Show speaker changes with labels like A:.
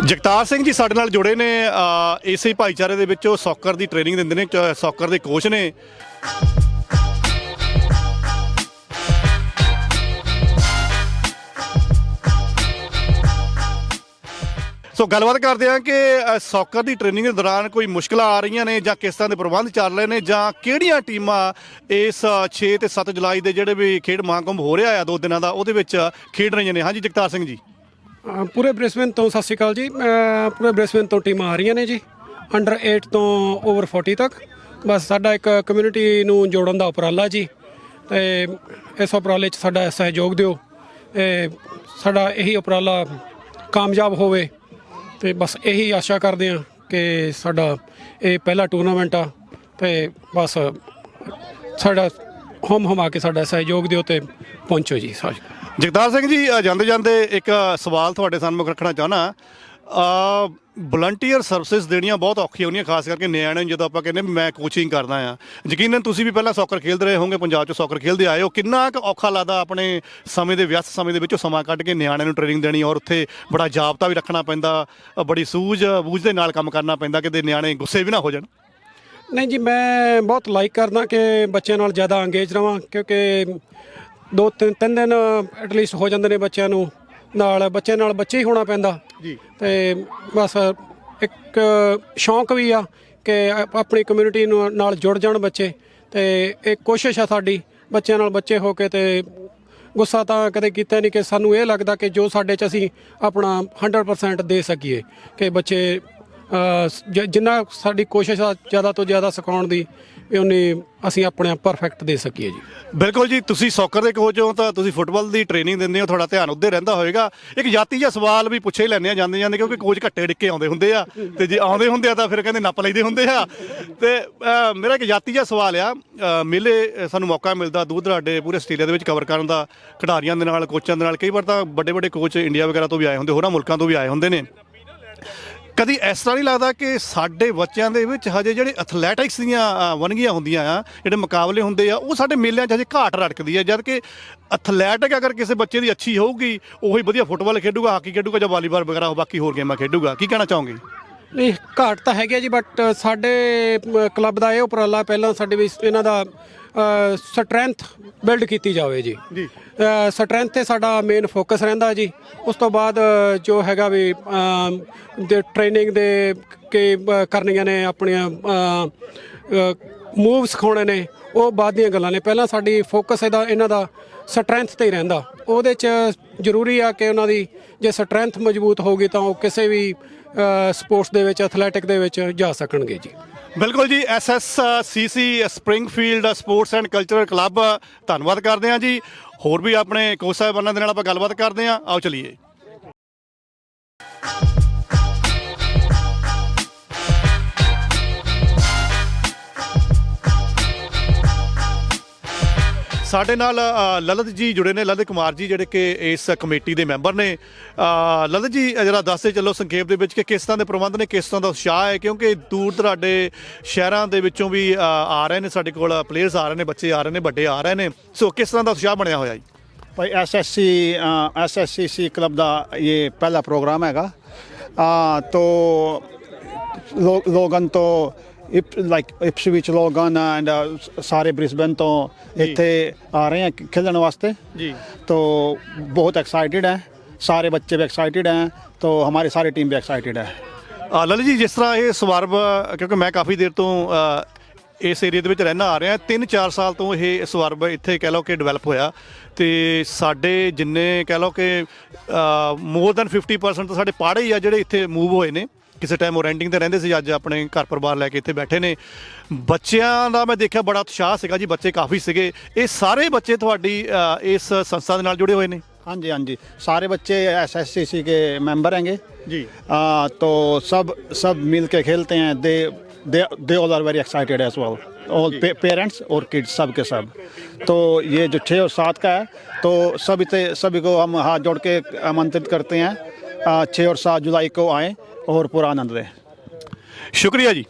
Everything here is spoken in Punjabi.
A: ਜਗਤਾਰ ਸਿੰਘ ਜੀ ਸਾਡੇ ਨਾਲ ਜੁੜੇ ਨੇ ਇਸੇ ਭਾਈਚਾਰੇ ਦੇ ਵਿੱਚ ਉਹ ਸੌਕਰ ਦੀ ਟ੍ਰੇਨਿੰਗ ਦਿੰਦੇ ਨੇ ਸੌਕਰ ਦੇ ਕੋਚ ਨੇ। ਸੋ ਗੱਲਬਾਤ ਕਰਦੇ ਹਾਂ ਕਿ ਸੌਕਰ ਦੀ ਟ੍ਰੇਨਿੰਗ ਦੇ ਦੌਰਾਨ ਕੋਈ ਮੁਸ਼ਕਲਾਂ ਆ ਰਹੀਆਂ ਨੇ ਜਾਂ ਕਿਸ ਤਰ੍ਹਾਂ ਦੇ ਪ੍ਰਬੰਧ ਚੱਲ ਰਹੇ ਨੇ ਜਾਂ ਕਿਹੜੀਆਂ ਟੀਮਾਂ ਇਸ 6 ਤੇ 7 ਜੁਲਾਈ ਦੇ ਜਿਹੜੇ ਵੀ ਖੇਡ ਮਹਾਂਕੁੰਭ ਹੋ ਰਿਹਾ ਆ 2 ਦਿਨਾਂ ਦਾ ਉਹਦੇ ਵਿੱਚ ਖੇਡ ਰਹੀਆਂ ਨੇ। ਹਾਂਜੀ ਜਗਤਾਰ ਸਿੰਘ ਜੀ।
B: ਪੂਰੇ ਬ੍ਰਿਸਬੇਨ ਤੋਂ ਸਤਿ ਸ਼੍ਰੀ ਅਕਾਲ ਜੀ। ਪੂਰੇ ਬ੍ਰਿਸਬੇਨ ਤੋਂ ਟੀਮਾਂ ਆ ਰਹੀਆਂ ਨੇ ਜੀ, ਅੰਡਰ 8 ਤੋਂ ਓਵਰ 40 ਤੱਕ। ਬਸ ਸਾਡਾ ਇੱਕ ਕਮਿਊਨਿਟੀ ਨੂੰ ਜੋੜਨ ਦਾ ਉਪਰਾਲਾ ਜੀ, ਤੇ ਇਸ ਉਪਰਾਲੇ 'ਚ ਸਾਡਾ ਸਹਿਯੋਗ ਦਿਓ। ਸਾਡਾ ਇਹੀ ਉਪਰਾਲਾ ਕਾਮਯਾਬ ਹੋਵੇ ਤੇ ਬਸ ਇਹੀ ਆਸ਼ਾ ਕਰਦੇ ਹਾਂ ਕਿ ਸਾਡਾ ਇਹ ਪਹਿਲਾ ਟੂਰਨਾਮੈਂਟ ਆ, ਤੇ ਬਸ ਸਾਡਾ ਹਮ ਕੇ ਸਾਡਾ ਸਹਿਯੋਗ ਦਿਓ ਤੇ ਪਹੁੰਚੋ ਜੀ।
A: ਜਗਤਾਰ ਸਿੰਘ ਜੀ, ਜਾਂਦੇ ਜਾਂਦੇ ਇੱਕ ਸਵਾਲ ਤੁਹਾਡੇ ਸਾਹਮਣੇ ਰੱਖਣਾ ਚਾਹੁੰਦਾ। ਵਲੰਟੀਅਰ ਸਰਵਿਸਿਜ਼ ਦੇਣੀਆਂ ਬਹੁਤ ਔਖੀਆਂ ਹੁੰਦੀਆਂ, ਖਾਸ ਕਰਕੇ ਨਿਆਣੇ ਨੂੰ। ਜਦੋਂ ਆਪਾਂ ਕਹਿੰਦੇ ਮੈਂ ਕੋਚਿੰਗ ਕਰਦਾ ਆ, ਯਕੀਨਨ ਤੁਸੀਂ ਵੀ ਪਹਿਲਾਂ ਸੌਕਰ ਖੇਡਦੇ ਰਹੇ ਹੋਵੋਗੇ, ਪੰਜਾਬ 'ਚ ਸੌਕਰ ਖੇਡਦੇ ਆਏ ਹੋ। ਕਿੰਨਾ ਕੁ ਔਖਾ ਲੱਗਦਾ ਆਪਣੇ ਸਮੇਂ ਦੇ ਵਿਅਸਤ ਸਮੇਂ ਦੇ ਵਿੱਚੋਂ ਸਮਾਂ ਕੱਢ ਕੇ ਨਿਆਣਿਆਂ ਨੂੰ ਟ੍ਰੇਨਿੰਗ ਦੇਣੀ, ਔਰ ਉੱਥੇ ਬੜਾ ਜਾਬਤਾ ਵੀ ਰੱਖਣਾ ਪੈਂਦਾ, ਬੜੀ ਸੂਝ ਦੇ ਨਾਲ ਕੰਮ ਕਰਨਾ ਪੈਂਦਾ ਕਿਤੇ ਨਿਆਣੇ ਗੁੱਸੇ ਵੀ ਨਾ ਹੋ ਜਾਣ।
B: ਨਹੀਂ ਜੀ, ਮੈਂ ਬਹੁਤ ਲਾਈਕ ਕਰਦਾ ਕਿ ਬੱਚਿਆਂ ਨਾਲ ਜ਼ਿਆਦਾ ਅੰਗੇਜ ਰਵਾਂ, ਕਿਉਂਕਿ 2-3 ਦਿਨ ਐਟਲੀਸਟ ਹੋ ਜਾਂਦੇ ਨੇ ਬੱਚਿਆਂ ਨੂੰ ਨਾਲ ਬੱਚੇ ਹੀ ਹੋਣਾ ਪੈਂਦਾ ਜੀ। ਤੇ ਬਸ ਇੱਕ ਸ਼ੌਂਕ ਵੀ ਆ ਕਿ ਆਪਣੀ ਕਮਿਊਨਿਟੀ ਨੂੰ ਨਾਲ ਜੁੜ ਜਾਣ ਬੱਚੇ, ਤੇ ਇੱਕ ਕੋਸ਼ਿਸ਼ ਆ ਸਾਡੀ ਬੱਚਿਆਂ ਨਾਲ ਬੱਚੇ ਹੋ ਕੇ। ਤੇ ਗੁੱਸਾ ਤਾਂ ਕਦੇ ਕੀਤਾ ਨਹੀਂ, ਕਿ ਸਾਨੂੰ ਇਹ ਲੱਗਦਾ ਕਿ ਜੋ ਸਾਡੇ 'ਚ ਅਸੀਂ ਆਪਣਾ 100% ਦੇ ਸਕੀਏ, ਕਿ ਬੱਚੇ ਜਿੰਨਾ ਸਾਡੀ ਕੋਸ਼ਿਸ਼ ਆ ਜ਼ਿਆਦਾ ਤੋਂ ਜ਼ਿਆਦਾ ਸਿਖਾਉਣ ਦੀ, ਉਨੀ ਅਸੀਂ ਆਪਣੇ ਆਪ ਪਰਫੈਕਟ ਦੇ ਸਕੀਏ ਜੀ।
A: ਬਿਲਕੁਲ ਜੀ, ਤੁਸੀਂ ਸੌਕਰ ਦੇ ਕੋਚ ਹੋ ਤਾਂ ਤੁਸੀਂ ਫੁੱਟਬਾਲ ਦੀ ਟ੍ਰੇਨਿੰਗ ਦਿੰਦੇ ਹੋ, ਤੁਹਾਡਾ ਧਿਆਨ ਉੱਧਰ ਰਹਿੰਦਾ ਹੋਵੇਗਾ। ਇੱਕ ਜਾਤੀ ਜਿਹਾ ਸਵਾਲ ਵੀ ਪੁੱਛੇ ਹੀ ਲੈਂਦੇ ਆ ਜਾਂਦੇ ਜਾਂਦੇ, ਕਿਉਂਕਿ ਕੋਚ ਘੱਟੇ ਡਿੱਕੇ ਆਉਂਦੇ ਹੁੰਦੇ ਆ, ਤੇ ਜੇ ਆਉਂਦੇ ਹੁੰਦੇ ਆ ਤਾਂ ਫਿਰ ਕਹਿੰਦੇ ਨੱਪ ਲਈਦੇ ਹੁੰਦੇ ਆ। ਤੇ ਮੇਰਾ ਇੱਕ ਜਾਤੀ ਜਿਹਾ ਸਵਾਲ ਆ, ਮੇਲੇ ਸਾਨੂੰ ਮੌਕਾ ਮਿਲਦਾ ਦੂਰ ਦਰਾਡੇ ਪੂਰੇ ਆਸਟ੍ਰੇਲੀਆ ਦੇ ਵਿੱਚ ਕਵਰ ਕਰਨ ਦਾ, ਖਿਡਾਰੀਆਂ ਦੇ ਨਾਲ, ਕੋਚਾਂ ਦੇ ਨਾਲ। ਕਈ ਵਾਰ ਤਾਂ ਵੱਡੇ ਵੱਡੇ ਕੋਚ ਇੰਡੀਆ ਵਗੈਰਾ ਤੋਂ ਵੀ ਆਏ ਹੁੰਦੇ, ਹੋਰਾਂ ਮੁਲਕਾਂ ਤੋਂ ਵੀ ਆਏ ਹੁੰਦੇ ਨੇ। ਕਦੀ ਇਸ ਤਰ੍ਹਾਂ ਨਹੀਂ ਲੱਗਦਾ ਕਿ ਸਾਡੇ ਬੱਚਿਆਂ ਦੇ ਵਿੱਚ ਹਜੇ ਜਿਹੜੇ ਐਥਲੈਟਿਕਸ ਦੀਆਂ ਵੰਨਗੀਆਂ ਹੁੰਦੀਆਂ ਆ, ਜਿਹੜੇ ਮੁਕਾਬਲੇ ਹੁੰਦੇ ਆ, ਉਹ ਸਾਡੇ ਮੇਲਿਆਂ 'ਚ ਹਜੇ ਘਾਟ ਰੜਕਦੀ ਹੈ, ਜਦ ਕਿ ਐਥਲੈਟਿਕ ਅਗਰ ਕਿਸੇ ਬੱਚੇ ਦੀ ਅੱਛੀ ਹੋਊਗੀ, ਉਹੀ ਵਧੀਆ ਫੁੱਟਬਾਲ ਖੇਡੂਗਾ, ਹਾਕੀ ਖੇਡੂਗਾ ਜਾਂ ਵਾਲੀਬਾਲ ਵਗੈਰਾ ਬਾਕੀ ਹੋਰ ਗੇਮਾਂ ਖੇਡੂਗਾ। ਕੀ ਕਹਿਣਾ ਚਾਹੋਗੇ?
B: ਨਹੀਂ, ਘਾਟ ਤਾਂ ਹੈਗੀ ਜੀ, ਬਟ ਸਾਡੇ ਕਲੱਬ ਦਾ ਇਹ ਉਪਰਾਲਾ ਪਹਿਲਾਂ ਸਾਡੇ ਵੀ ਇਹਨਾਂ ਦਾ ਸਟਰੈਂਥ ਬਿਲਡ ਕੀਤੀ ਜਾਵੇ ਜੀ। ਸਟਰੈਂਥ 'ਤੇ ਸਾਡਾ ਮੇਨ ਫੋਕਸ ਰਹਿੰਦਾ ਜੀ। ਉਸ ਤੋਂ ਬਾਅਦ ਜੋ ਹੈਗਾ ਵੀ ਟ੍ਰੇਨਿੰਗ ਦੇ ਕਿ ਕਰਨੀਆਂ ਨੇ, ਆਪਣੀਆਂ ਮੂਵ ਸਿਖਾਉਣੇ ਨੇ, ਉਹ ਬਾਅਦ ਦੀਆਂ ਗੱਲਾਂ ਨੇ। ਪਹਿਲਾਂ ਸਾਡੀ ਫੋਕਸ ਇਹਨਾਂ ਦਾ ਸਟਰੈਂਥ 'ਤੇ ਹੀ ਰਹਿੰਦਾ। ਉਹਦੇ 'ਚ ਜ਼ਰੂਰੀ ਆ ਕਿ ਉਹਨਾਂ ਦੀ ਜੇ ਸਟਰੈਂਥ ਮਜ਼ਬੂਤ ਹੋਊਗੀ ਤਾਂ ਉਹ ਕਿਸੇ ਵੀ ਸਪੋਰਟਸ ਦੇ ਵਿੱਚ, ਐਥਲੈਟਿਕ ਦੇ ਵਿੱਚ ਜਾ ਸਕਣਗੇ ਜੀ।
A: ਬਿਲਕੁਲ ਜੀ। SSCC Springfield sports and cultural club, ਧੰਨਵਾਦ ਕਰਦੇ ਹਾਂ ਜੀ। ਹੋਰ ਵੀ ਆਪਣੇ ਕੋਚ ਸਾਹਿਬਾਨਾਂ ਦੇ ਨਾਲ ਆਪਾਂ ਗੱਲਬਾਤ ਕਰਦੇ ਹਾਂ, ਆਓ ਚਲੀਏ। ਸਾਡੇ ਨਾਲ ਲਲਿਤ ਜੀ ਜੁੜੇ ਨੇ, ਲਲਿਤ ਕੁਮਾਰ ਜੀ, ਜਿਹੜੇ ਕਿ ਇਸ ਕਮੇਟੀ ਦੇ ਮੈਂਬਰ ਨੇ। ਲਲਿਤ ਜੀ, ਜਰਾ ਦੱਸਦੇ ਚੱਲੋ ਸੰਖੇਪ ਦੇ ਵਿੱਚ ਕਿ ਕਿਸ ਤਰ੍ਹਾਂ ਦੇ ਪ੍ਰਬੰਧ ਨੇ, ਕਿਸ ਤਰ੍ਹਾਂ ਦਾ ਉਤਸ਼ਾਹ ਹੈ, ਕਿਉਂਕਿ ਦੂਰ ਦਰਾਡੇ ਸ਼ਹਿਰਾਂ ਦੇ ਵਿੱਚੋਂ ਵੀ ਆ ਰਹੇ ਨੇ ਸਾਡੇ ਕੋਲ ਪਲੇਅਰਸ ਆ ਰਹੇ ਨੇ, ਬੱਚੇ ਆ ਰਹੇ ਨੇ, ਵੱਡੇ ਆ ਰਹੇ ਨੇ। ਸੋ ਕਿਸ ਤਰ੍ਹਾਂ ਦਾ ਉਤਸ਼ਾਹ ਬਣਿਆ ਹੋਇਆ ਜੀ?
C: भाई SSCC क्लब का ये पहला प्रोग्राम हैगा। तो लोगन तो इप्सविच लोगन एंड सारे ब्रिस्बेन तो इत्थे आ रहे हैं खेलने वास्ते जी। तो बहुत एक्साइटेड हैं, सारे बच्चे भी एक्साइटेड हैं, तो हमारी सारी टीम भी एक्साइटेड है।
A: ललित जी, जिस तरह ये सवारब, क्योंकि मैं काफ़ी देर तो ਇਸ ਏਰੀਏ ਦੇ ਵਿੱਚ ਰਹਿਣਾ ਆ ਰਿਹਾ, 3-4 ਸਾਲ ਤੋਂ ਇਹ ਸਵਰਬ ਇੱਥੇ ਕਹਿ ਲਓ ਕਿ ਡਿਵੈਲਪ ਹੋਇਆ, ਤੇ ਸਾਡੇ ਜਿੰਨੇ ਕਹਿ ਲਓ ਕਿ ਮੋਰ ਦੈਨ 50% ਤਾਂ ਸਾਡੇ ਪਾੜੇ ਹੀ ਆ ਜਿਹੜੇ ਇੱਥੇ ਮੂਵ ਹੋਏ ਨੇ। ਕਿਸੇ ਟਾਈਮ ਉਹ ਰੈਂਟਿੰਗ ਤੇ ਰਹਿੰਦੇ ਸੀ, ਅੱਜ ਆਪਣੇ ਘਰ ਪਰਿਵਾਰ ਲੈ ਕੇ ਇੱਥੇ ਬੈਠੇ ਨੇ। ਬੱਚਿਆਂ ਦਾ ਮੈਂ ਦੇਖਿਆ ਬੜਾ ਉਤਸ਼ਾਹ ਸੀਗਾ ਜੀ, ਬੱਚੇ ਕਾਫੀ ਸੀਗੇ। ਇਹ ਸਾਰੇ ਬੱਚੇ ਤੁਹਾਡੀ ਇਸ ਸੰਸਥਾ ਦੇ ਨਾਲ ਜੁੜੇ ਹੋਏ ਨੇ?
C: हाँ जी, हाँ जी, सारे बच्चे SSCC के मेंबर हैंगे जी। तो सब मिल के खेलते हैं। They all are very excited as well, all parents और किड्स, सब के सब। तो ये जो 6 और 7 का है, तो सभी को हम हाथ जोड़ के आमंत्रित करते हैं 6 और 7 जुलाई को आएँ और पूरा आनंद लें।
A: शुक्रिया जी।